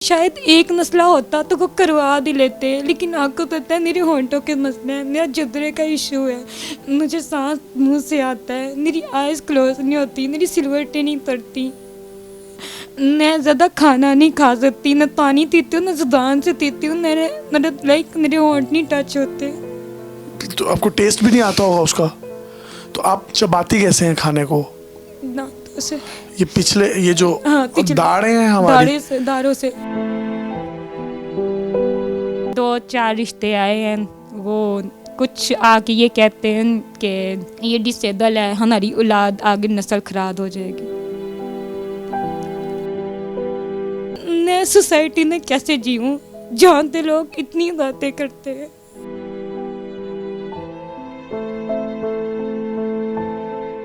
शायद एक मसला होता तो वो करवा भी लेते, लेकिन आपको पता है मेरे होंठों के मसले हैं, मेरा जदरे का इशू है, मुझे सांस मुंह से आता है, मेरी आइज़ क्लोज नहीं होती, मेरी सिलवटें नहीं पड़ती, मैं ज़्यादा खाना नहीं खा सकती, मैं पानी पीती हूँ, मैं ज़ुबान से पीती हूँ, मेरे होंठ नहीं टच होते। तो आपको टेस्ट भी नहीं आता होगा उसका, तो आप चबाती कैसे हैं खाने को? दांतों से। ये पिछले ये जो दाढ़ें हैं हमारी, दाढ़ों से 2-4 रिश्ते आए हैं, वो कुछ आके ये कहते हैं कि ये डिसेबल है, हमारी औलाद आगे नस्ल खराब हो जाएगी। मैं सोसाइटी में कैसे जीऊँ जहाँ पे लोग इतनी बातें करते हैं।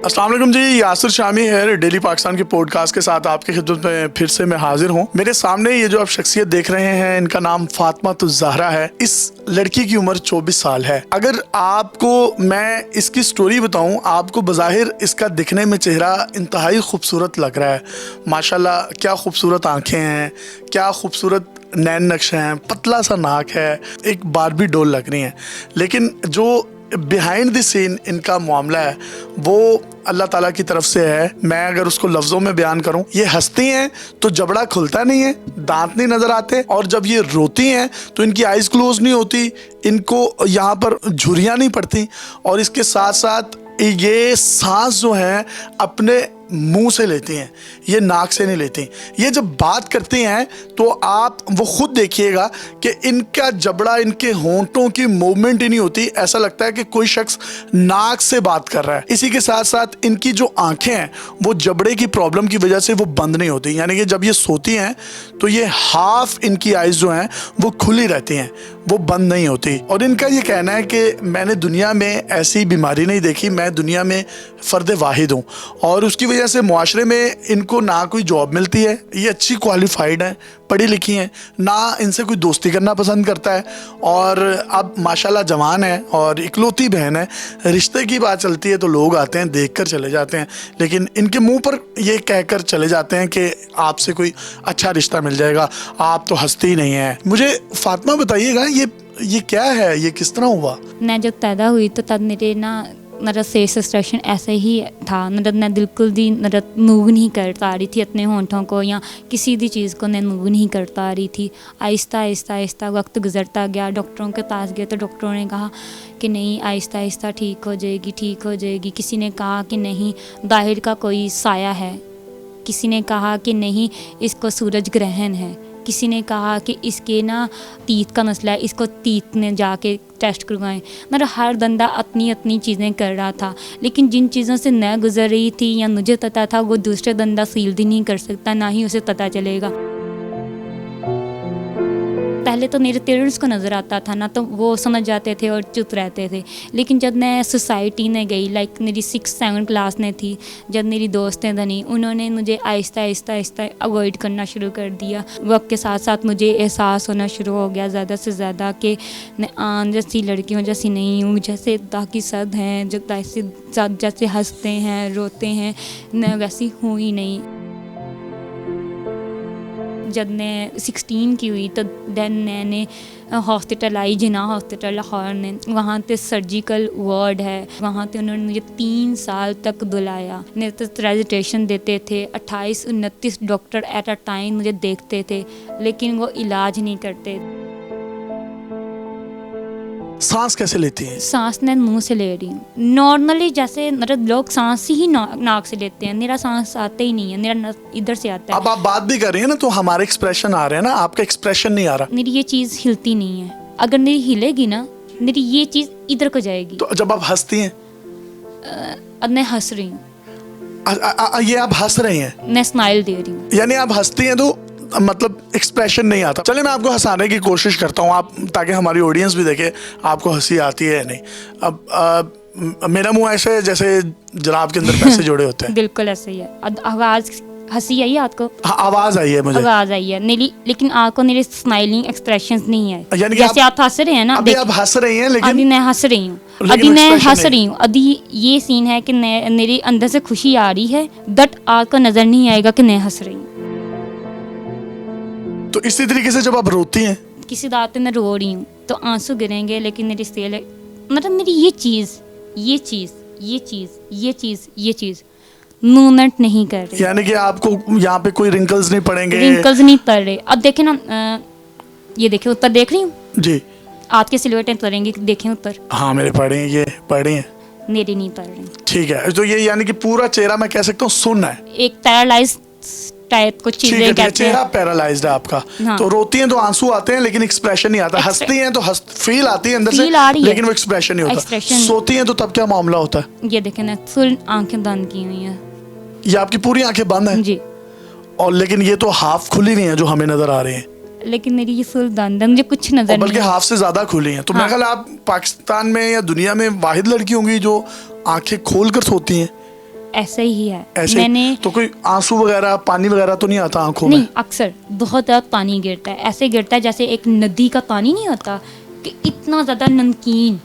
अस्सलाम वालेकुम जी, यासिर शामी है, डेली पाकिस्तान के पॉडकास्ट के साथ आपकी खिदमत में फिर से मैं हाजिर हूँ। मेरे सामने ये जो आप शख्सियत देख रहे हैं, इनका नाम फातिमा ज़हरा है। इस लड़की की उम्र 24 साल है। अगर आपको मैं इसकी स्टोरी बताऊं, आपको बज़ाहिर इसका दिखने में चेहरा इंतहाई खूबसूरत लग रहा है। माशाल्लाह क्या खूबसूरत आंखें हैं, क्या खूबसूरत नैन नक्श हैं, पतला सा नाक है, एक बारबी डॉल लग रही है। लेकिन जो बिहाइंड द सीन इनका मामला है वो अल्लाह ताला की तरफ से है। मैं अगर उसको लफ्ज़ों में बयान करूं, ये हंसती हैं तो जबड़ा खुलता नहीं है, दांत नहीं नज़र आते, और जब ये रोती हैं तो इनकी आइज़ क्लोज नहीं होती, इनको यहाँ पर झुर्रियाँ नहीं पड़ती, और इसके साथ साथ ये सांस जो है अपने मुंह से लेती हैं, ये नाक से नहीं लेती। ये जब बात करती हैं तो आप वो खुद देखिएगा कि इनका जबड़ा, इनके होंठों की मूवमेंट ही नहीं होती, ऐसा लगता है कि कोई शख्स नाक से बात कर रहा है। इसी के साथ साथ इनकी जो आंखें हैं वो जबड़े की प्रॉब्लम की वजह से वो बंद नहीं होती, यानी कि जब ये सोती हैं तो ये हाफ इनकी आइज़ जो हैं वो खुली रहती हैं, वो बंद नहीं होती। और इनका ये कहना है कि मैंने दुनिया में ऐसी बीमारी नहीं देखी, मैं दुनिया में फ़र्द वाहिद हूँ, और उसकी वजह से मुआशरे में इनको ना कोई जॉब मिलती है, ये अच्छी क्वालिफाइड हैं, पढ़ी लिखी हैं, ना इनसे कोई दोस्ती करना पसंद करता है, और अब माशाल्लाह जवान है और इकलौती बहन है। रिश्ते की बात चलती है तो लोग आते हैं, देख कर चले जाते हैं, लेकिन इनके मुंह पर ये कहकर चले जाते हैं कि आपसे कोई अच्छा रिश्ता मिल जाएगा, आप तो हंसती ही नहीं हैं। मुझे फातिमा बताइएगा ये क्या है, ये किस तरह हुआ? मैं जब पैदा हुई तो तब मेरा फेस एक्सप्रेशन ऐसे ही था, मैं बिल्कुल भी मूव नहीं कर पा रही थी अपने होंठों को, या किसी भी चीज़ को मैं मूव नहीं कर पा रही थी। आहिस्ता आहिस्ता आहिस्ता वक्त गुजरता गया, डॉक्टरों के पास गए तो डॉक्टरों ने कहा कि नहीं, आहिस्ता आहिस्ता ठीक हो जाएगी, ठीक हो जाएगी। किसी ने कहा कि नहीं, दाहिर का कोई साया है, किसी ने कहा कि नहीं, इसको सूरज ग्रहण है, किसी ने कहा कि इसके ना तीत का मसला है, इसको तीत ने जाके टेस्ट करवाएं। हर बंदा अपनी अपनी चीज़ें कर रहा था, लेकिन जिन चीज़ों से मैं गुजर रही थी या मुझे पता था, वो दूसरे बंदा फील भी नहीं कर सकता, ना ही उसे पता चलेगा। पहले तो मेरे पेरेंट्स को नज़र आता था ना, तो वो समझ जाते थे और चुप रहते थे, लेकिन जब मैं सोसाइटी में गई, लाइक मेरी 6-7 क्लास में थी, जब मेरी दोस्तें बनी, उन्होंने मुझे आहिस्ता आहिस्ता आहिस्ता अवॉइड करना शुरू कर दिया। वक्त के साथ साथ मुझे एहसास होना शुरू हो गया ज़्यादा से ज़्यादा कि मैं आम जैसी लड़कियों जैसी नहीं हूँ, जैसे बाकी सब हैं जो जैसे हंसते हैं, रोते हैं, मैं वैसी हूँ ही नहीं। जब मैं 16 की हुई तो देन मैंने हॉस्पिटल आई, जिना हॉस्पिटल लाहौर में, वहाँ पे सर्जिकल वार्ड है, वहाँ पे उन्होंने मुझे 3 साल तक बुलाया। मेरे तो प्रेजेंटेशन देते थे, 28-29 डॉक्टर एट अ टाइम मुझे देखते थे, लेकिन वो इलाज नहीं करते। सांस कैसे लेती हैं? सांस मैं मुंह से ले रही हूँ नॉर्मली, जैसे लोग सांस ही नाक से लेते हैं, मेरा सांस आता ही नहीं है, मेरा इधर से आता है। अब आप बात भी कर रही हैं ना, तो हमारे एक्सप्रेशन आ रहे हैं ना, आपका एक्सप्रेशन नहीं आ रहा। मेरी ये चीज़ हिलती नहीं है, अगर मेरी हिलेगी ना, मेरी ये चीज़ इधर को जाएगी। तो जब आप हंसती हैं? अब मैं हंस रही हूँ, ये आप हंस रही हैं, मैं स्माइल दे रही हूँ, यानी आप हंसती हैं तो मतलब एक्सप्रेशन नहीं आता। चलिए मैं आपको हंसाने की कोशिश करता हूँ, आप, ताकि हमारी ऑडियंस भी देखे आपको हंसी आती है या नहीं। अब मेरा मुंह ऐसे जैसे जनाब के अंदर पैसे जोड़े होते हैं। बिल्कुल ऐसे ही है। आवाज़ हंसी आई है आपको? हाँ, आवाज़ आई है मुझे, आवाज़ आई है मेरी, लेकिन आपको मेरे स्माइलिंग एक्सप्रेशंस नहीं है, यानी जैसे आप हंस रहे हैं ना। अभी आप हंस रही हैं, लेकिन अभी मैं हंस रही हूँ, अभी अभी ये सीन है कि मेरी अंदर से खुशी आ रही है, बट आपको नज़र नहीं आएगा कि मैं हंस रही हूँ। तो इसी तरीके से जब आप रोती हैं, किसी बात पे मैं रो रही हूँ तो आंसू गिरेंगे, लेकिन मेरी सेल मतलब मेरी ये चीज़ मूवमेंट नहीं कर रही, यानी कि आपको यहाँ पे कोई रिंकल्स नहीं पड़ेंगे? रिंकल्स नहीं पड़ रहे। अब देखे ना, ये देखे उत्तर देख रही हूँ, जी आपके सिलवटें पड़ेंगे, देखें उत्तर, हाँ मेरे पड़े हैं, ये पड़े हैं, मेरी नहीं पड़ रही। ठीक है। तो ये यानी कि पूरा चेहरा मैं कह सकता हूँ सुन्न है, एक पैरालाइज टाइप कुछ ठीक है, चीजें तो ये कहते हैं। चेहरा पैरालाइज्ड है आपका। हाँ। तो रोती हैं तो आंसू आते हैं लेकिन एक्सप्रेशन नहीं आता, हंसती हैं तो फील आती है अंदर से, Feel आ रही है। लेकिन वो एक्सप्रेशन नहीं होता। Expression। सोती हैं तो तब क्या मामला होता है? ये देखें ना, फुल आंखें बंद की हुई हैं। ये आपकी पूरी आंखें बंद हैं जी, और लेकिन ये तो हाफ खुली हुई हैं जो हमें नजर आ रही हैं, लेकिन मेरी ये फुल बंद है, मुझे कुछ नजर और बल्कि नहीं हाफ से ज्यादा खुली हैं। तो मेरा हाँ। ख्याल है आप पाकिस्तान में या दुनिया में वाहिद लड़की होंगी जो आंखें खोल कर सोती हैं। ऐसा ही है। ऐसे मैंने तो कोई आंसू वगैरह पानी वगैरह तो नहीं आता आंखों में? नहीं, अक्सर बहुत ज़्यादा पानी गिरता है, ऐसे गिरता है जैसे एक नदी का पानी नहीं होता, कि इतना ज़्यादा नमकीन।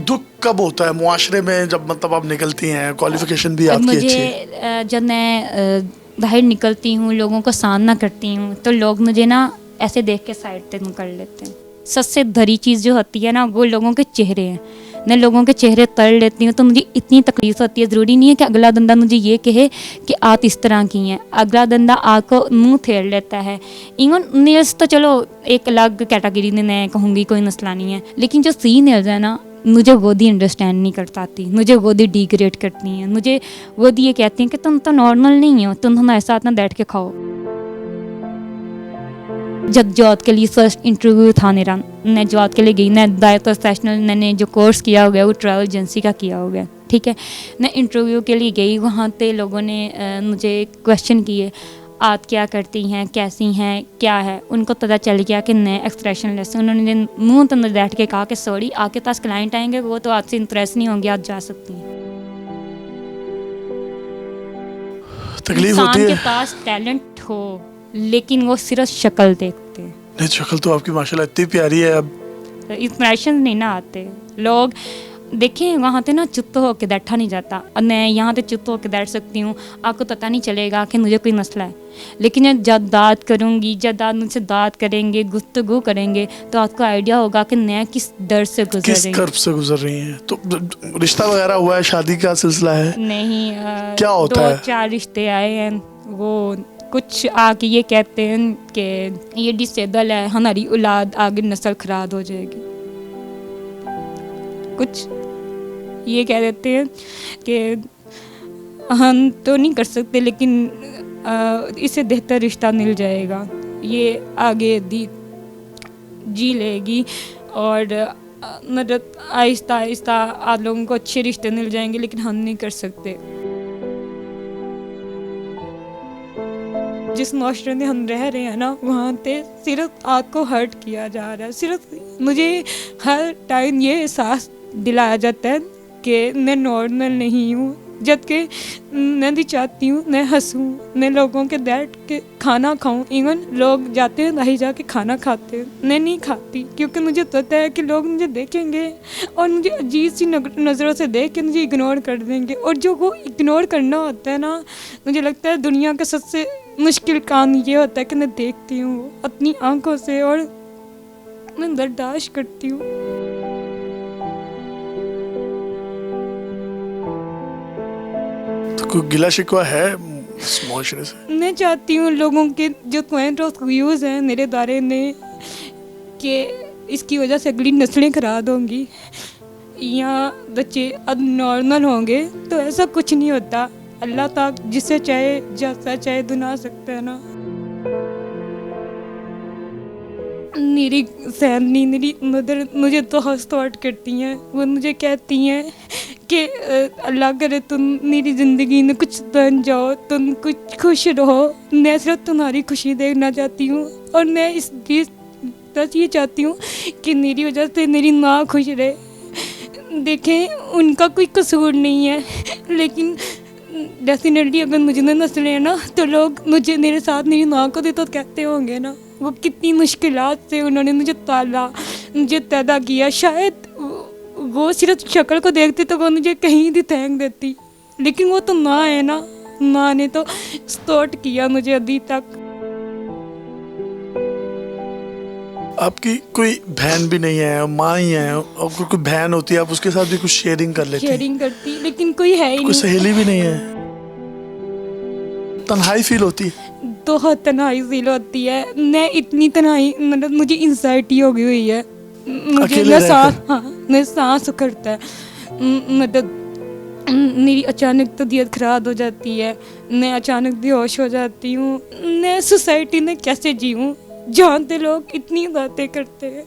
दुख कब होता है मुआशरे में, जब मतलब आप निकलती हैं, क्वालिफिकेशन भी आपकी अच्छी है? मुझे जब मैं बाहर निकलती हूँ, लोगों का सामना करती हूँ, तो लोग मुझे ना ऐसे देख के साइड पे कर लेते हैं। सबसे धरी चीज़ जो होती है ना, वो लोगों के चेहरे हैं। मैं लोगों के चेहरे तर लेती हूँ तो मुझे इतनी तकलीफ होती है। ज़रूरी नहीं है कि अगला बंदा मुझे ये कहे कि आप इस तरह की हैं, अगला बंदा आपको मुंह फेर लेता है। इवन नेल्स तो चलो एक अलग कैटेगरी में मैं कहूँगी, कोई मसला नहीं है, लेकिन जो सी नेल्स है ना, मुझे वो दी अंडरस्टैंड नहीं कर पाती, मुझे वो दी डिग्रेड करती हैं, मुझे वो दी ये कहती हैं कि तुम तो नॉर्मल नहीं हो, तुम हमारे साथ ना बैठ के खाओ। जब जॉब के लिए फर्स्ट इंटरव्यू था मेरा, मैं जॉब के लिए गई, मैं डायरेक्ट प्रोफेशनल मैंने जो कोर्स किया हो गया वो ट्रैवल एजेंसी का किया हो गया, ठीक है। मैं इंटरव्यू के लिए गई, वहाँ पे लोगों ने मुझे क्वेश्चन किए, आप क्या करती हैं, कैसी हैं, क्या है। उनको पता चल गया कि मैं एक्सप्रेशन लेस हूँ। उन्होंने मुँह तो बैठ के कहा कि सॉरी, आपके पास क्लाइंट आएंगे, वो तो आपसे इंप्रेस नहीं होंगे, आप जा सकती हैं। तकलीफ होती इंसान है? के पास टैलेंट हो, लेकिन वो सिर्फ शक्ल देखते हैं, नहीं, शक्ल तो आपकी माशाल्लाह इतनी प्यारी है। अब इंस्पिरेशन नहीं ना आते। लोग देखें वहाँ पे ना चुप होकर बैठा नहीं जाता, और मैं यहाँ पे चुप होकर बैठ सकती हूँ, आपको पता नहीं चलेगा कि मुझे कोई मसला है। लेकिन जब बात करूँगी, जब आप मुझसे बात करेंगे, गुफ्तगू करेंगे, तो आपको आइडिया होगा कि मैं किस दर से गुजर किस रही कर्ब से गुजर रही हैं। तो रिश्ता वगैरह हुआ है, शादी का सिलसिला है? नहीं, क्या होता है? 2-4 रिश्ते आए हैं, वो कुछ आके ये कहते हैं कि ये डिसेबल है, हमारी औलाद आगे नस्ल खराब हो जाएगी। कुछ ये कह देते हैं कि हम तो नहीं कर सकते, लेकिन इससे बेहतर रिश्ता मिल जाएगा, ये आगे जी लेगी, और मतलब आहिस्ता आहिस्ता आप लोगों को अच्छे रिश्ते मिल जाएंगे, लेकिन हम नहीं कर सकते। जिस माशरे में हम रह रहे हैं ना, वहाँ पे सिर्फ आपको हर्ट किया जा रहा है। सिर्फ मुझे हर टाइम ये एहसास दिलाया जाता है कि मैं नॉर्मल नहीं हूँ, जबकि मैं भी चाहती हूँ मैं हंसूँ, मैं लोगों के बैठ के खाना खाऊँ। इवन लोग जाते हैं बाहर जाके खाना खाते हैं, मैं नहीं खाती, क्योंकि मुझे पता है कि लोग मुझे देखेंगे और मुझे अजीब सी नज़रों से देख के मुझे इग्नोर कर देंगे। और जो वो इग्नोर करना होता है ना, मुझे लगता है दुनिया का सबसे मुश्किल काम ये होता है कि मैं देखती हूँ अपनी आंखों से और मैं बर्दाश्त करती हूँ। कोई गिला शिकवा है इस मुआशरे से? मैं चाहती हूँ लोगों के जो पॉइंट ऑफ व्यूज़ हैं मेरे बारे में कि इसकी वजह से अगली नस्लें खराब होंगी या बच्चे अब नॉर्मल होंगे, तो ऐसा कुछ नहीं होता। अल्लाह ताला जिसे चाहे जैसा चाहे दुना सकता है ना। मेरी फैमिली, मेरी मदर मुझे तो हौसला करती हैं, वो मुझे कहती हैं कि अल्लाह करे तुम मेरी ज़िंदगी में कुछ बन जाओ, तुम कुछ खुश रहो, मैं सिर्फ तुम्हारी खुशी देखना चाहती हूँ। और मैं इस बस ये चाहती हूँ कि मेरी वजह से मेरी माँ खुश रहे। देखें, उनका कोई कसूर नहीं है, लेकिन डेफिनेटली अगर मुझे ना नस्लें हैं ना, तो लोग मुझे मेरे साथ मेरी माँ को तो कहते होंगे ना, वो कितनी मुश्किलात से उन्होंने मुझे पाला, मुझे पैदा किया। शायद वो सिर्फ शक्ल को देखते तो वो मुझे कहीं भी फेंक देती, लेकिन वो तो माँ है ना, माँ ने तो सपोर्ट किया मुझे अभी तक। आपकी कोई बहन भी नहीं है, माँ ही है, और कोई बहन होती है आप उसके साथ भी कुछ शेयरिंग कर लेते हैं? शेयरिंग करती, लेकिन कोई है ही कोई नहीं। सहेली भी नहीं है? तन्हाई फील होती है? बहुत तन्हाई फील होती है। मैं इतनी तन्हाई, मतलब मुझे इंजाइटी हो गई हुई है। मुझे अकेले ना रहकर? सांस, हाँ, मैं सांस उखड़ता है। मतलब मेरी अचानक तबीयत खराब हो जाती है, मैं अचानक बेहोश हो जाती हूँ। मैं सोसाइटी में कैसे जीऊँ जहाँ पे लोग इतनी बातें करते हैं।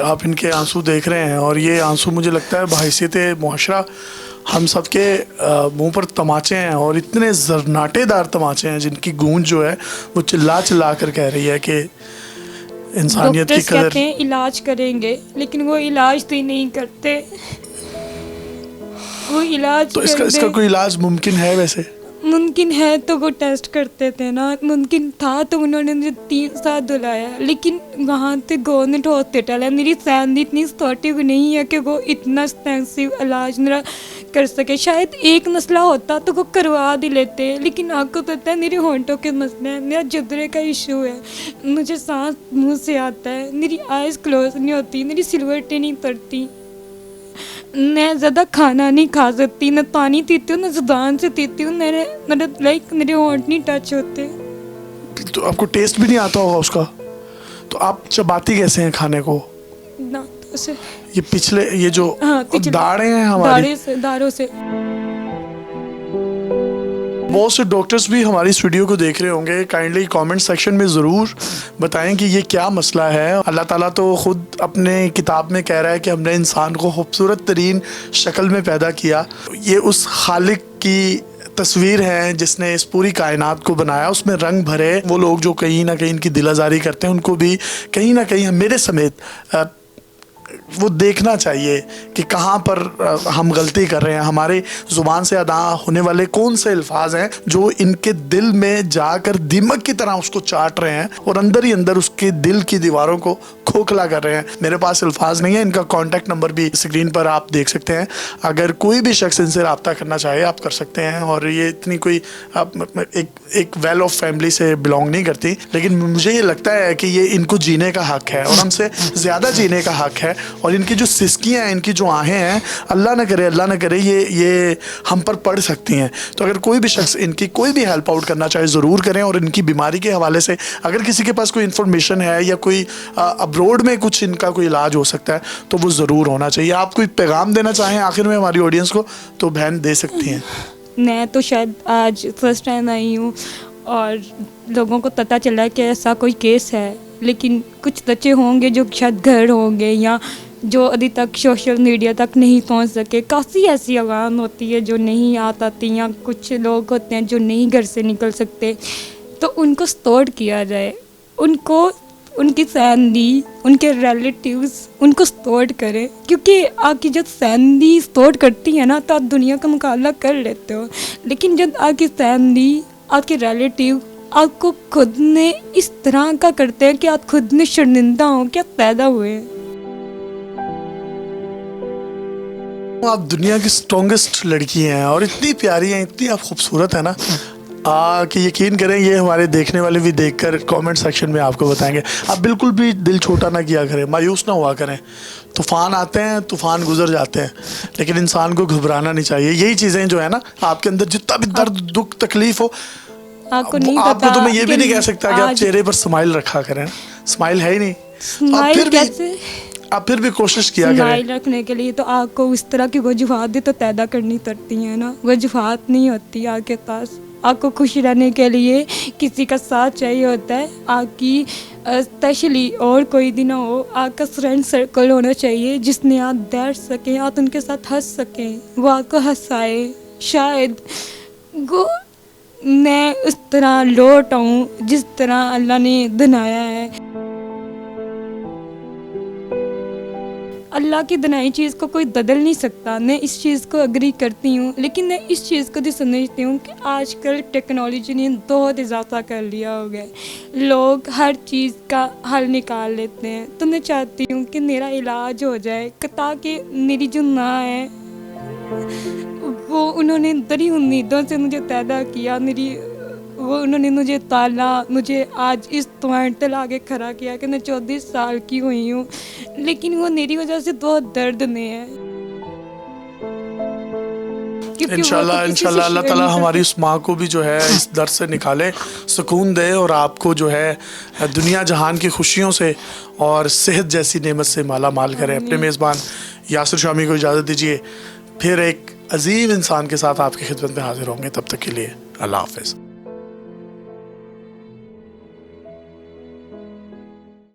आप इनके आंसू देख रहे हैं और ये आंसू मुझे लगता है बहैसियत मुआशरा हम सबके मुंह पर तमाचे हैं, और इतने जरनाटेदार तमाचे हैं जिनकी गूंज जो है वो चिल्ला चिल्ला कर कह रही है कि इंसानियत की डॉक्टर्स कहते कदर। हैं इलाज करेंगे, लेकिन वो इलाज तो नहीं करते। वो इलाज तो कर इसका दे। कोई इलाज मुमकिन है वैसे? मुमकिन है तो वो टेस्ट करते थे ना, मुमकिन था तो उन्होंने मुझे 3 साल बुलाया, लेकिन वहाँ पे गवर्नमेंट हॉस्पिटल है, मेरी फैमिली इतनी सपोर्टिव नहीं है कि वो इतना एक्सपेंसिव इलाज मेरा कर सके। शायद एक मसला होता तो वो करवा भी लेते, लेकिन आपको पता है मेरे होंठों के मसले हैं, मेरा जदरे का इशू है, मुझे सांस मुंह से आता है, मेरी आइज़ क्लोज नहीं होती, मेरी सिलवटें नहीं पड़ती, मैं ज़्यादा खाना नहीं खा सकती, मैं पानी पीती हूँ, मैं ज़ुबान से पीती हूँ, मेरे होंठ नहीं टच होते। तो आपको टेस्ट भी नहीं आता होगा उसका, तो आप चबाती कैसे हैं खाने को? दांतों से। ये पिछले ये जो हाँ, पिछले दाढ़ें हैं हमारी, दाढ़ों से। बहुत से डॉक्टर्स भी हमारी इस वीडियो को देख रहे होंगे। काइंडली कमेंट सेक्शन में ज़रूर बताएं कि ये क्या मसला है। अल्लाह ताला तो ख़ुद अपने किताब में कह रहा है कि हमने इंसान को खूबसूरत तरीन शक्ल में पैदा किया। ये उस खालिक की तस्वीर है जिसने इस पूरी कायनात को बनाया, उसमें रंग भरे। वो लोग जो कहीं ना कहीं इनकी दिलाजारी करते हैं उनको भी कहीं ना कहीं मेरे समेत वो देखना चाहिए कि कहाँ पर हम गलती कर रहे हैं। हमारे ज़ुबान से अदा होने वाले कौन से अल्फाज हैं जो इनके दिल में जाकर दीमक की तरह उसको चाट रहे हैं और अंदर ही अंदर उसके दिल की दीवारों को खोखला कर रहे हैं। मेरे पास अल्फाज नहीं है, इनका कॉन्टैक्ट नंबर भी स्क्रीन पर आप देख सकते हैं। अगर कोई भी शख्स इनसे रब्ता करना चाहे आप कर सकते हैं। और ये इतनी कोई एक वेल ऑफ फैमिली से बिलोंग नहीं करती, लेकिन मुझे ये लगता है कि ये इनको जीने का हक है और हमसे ज़्यादा जीने का हक है। और इनकी जो सिसकियाँ हैं, इनकी जो आहें हैं, अल्लाह ना करे ये हम पर पड़ सकती हैं। तो अगर कोई भी शख्स इनकी कोई भी हेल्प आउट करना चाहे ज़रूर करें। और इनकी बीमारी के हवाले से अगर किसी के पास कोई इन्फॉर्मेशन है या कोई अब्रोड में कुछ इनका कोई इलाज हो सकता है तो वो ज़रूर होना चाहिए। आप कोई पैगाम देना चाहें आखिर में हमारी ऑडियंस को तो बहन दे सकती हैं। मैं तो शायद आज फर्स्ट टाइम आई हूँ और लोगों को पता चला कि ऐसा कोई केस है, लेकिन कुछ बच्चे होंगे जो शायद घर होंगे या जो अभी तक सोशल मीडिया तक नहीं पहुंच सके। काफ़ी ऐसी आवाम होती है जो नहीं आ पाती, या कुछ लोग होते हैं जो नहीं घर से निकल सकते, तो उनको सपोर्ट किया जाए, उनको उनकी फैमिली, उनके रिलेटिव्स उनको सपोर्ट करें, क्योंकि आपकी जब फैमिली सपोर्ट करती है ना तो आप दुनिया का मुकाबला कर लेते हो। लेकिन जब आपकी फैमिली, आपके रिलेटिव आपको खुद ने इस तरह का करते हैं कि आप खुद में शर्मिंदा हो कि आप पैदा हुए। आप दुनिया की स्ट्रॉन्गेस्ट लड़की हैं और इतनी प्यारी हैं, इतनी आप खूबसूरत है ना कि यकीन करें ये हमारे देखने वाले भी देखकर कमेंट सेक्शन में आपको बताएंगे। आप बिल्कुल भी दिल छोटा ना किया करें, मायूस ना हुआ करें। तूफ़ान आते हैं, तूफ़ान गुजर जाते हैं, लेकिन इंसान को घबराना नहीं चाहिए। यही चीज़ें जो है ना, आपके अंदर जितना भी दर्द, दुख, तकलीफ हो, आपको तो मैं ये भी नहीं कह सकता कि आप चेहरे पर स्माइल रखा करें। स्माइल है ही नहीं, आप फिर भी कोशिश किया करें। स्माइल रखने के लिए तो आपको उस तरह की वजूहात भी तो पैदा करनी पड़ती हैं ना। वजूहात नहीं होती आपके पास। आपको खुश रहने के लिए किसी का साथ चाहिए होता है, आपकी स्पेशली और कोई भी ना हो, आपका फ्रेंड सर्कल होना चाहिए जिसने आप बैठ सकें, आप उनके साथ हंस सकें, वो आपको हंसाए। शायद वो मैं उस तरह लौट आऊँ जिस तरह अल्लाह ने बनाया है। अल्लाह की बनाई चीज़ को कोई बदल नहीं सकता, मैं इस चीज़ को अग्री करती हूँ। लेकिन मैं इस चीज़ को भी समझती हूँ कि आजकल टेक्नोलॉजी ने बहुत इजाफा कर लिया हो गया, लोग हर चीज़ का हल निकाल लेते हैं। तो मैं चाहती हूँ कि मेरा इलाज हो जाए, ताकि मेरी जो माँ है वो, उन्होंने बड़ी उम्मीदों से मुझे पैदा किया, मेरी वो उन्होंने मुझे ताला, मुझे आज इस पॉइंट तक आगे खड़ा किया कि मैं 14 साल की हुई हूँ, लेकिन वो मेरी वजह से बहुत दर्द में है। क्योंकि वो तो इंशाल्लाह किसी से इंशाल्लाह अल्लाह शेयर ताला नहीं हमारी उस माँ को भी जो है इस दर्द से निकाले, सुकून दे और आपको जो है दुनिया जहान की खुशियों से और सेहत जैसी नेमत से माला माल करे। अपने मेज़बान यासिर शामी को इजाज़त दीजिए, फिर एक अजीम इंसान के साथ आपकी खिदमत में हाजिर होंगे। तब तक के लिए अल्लाह हाफ़िज़।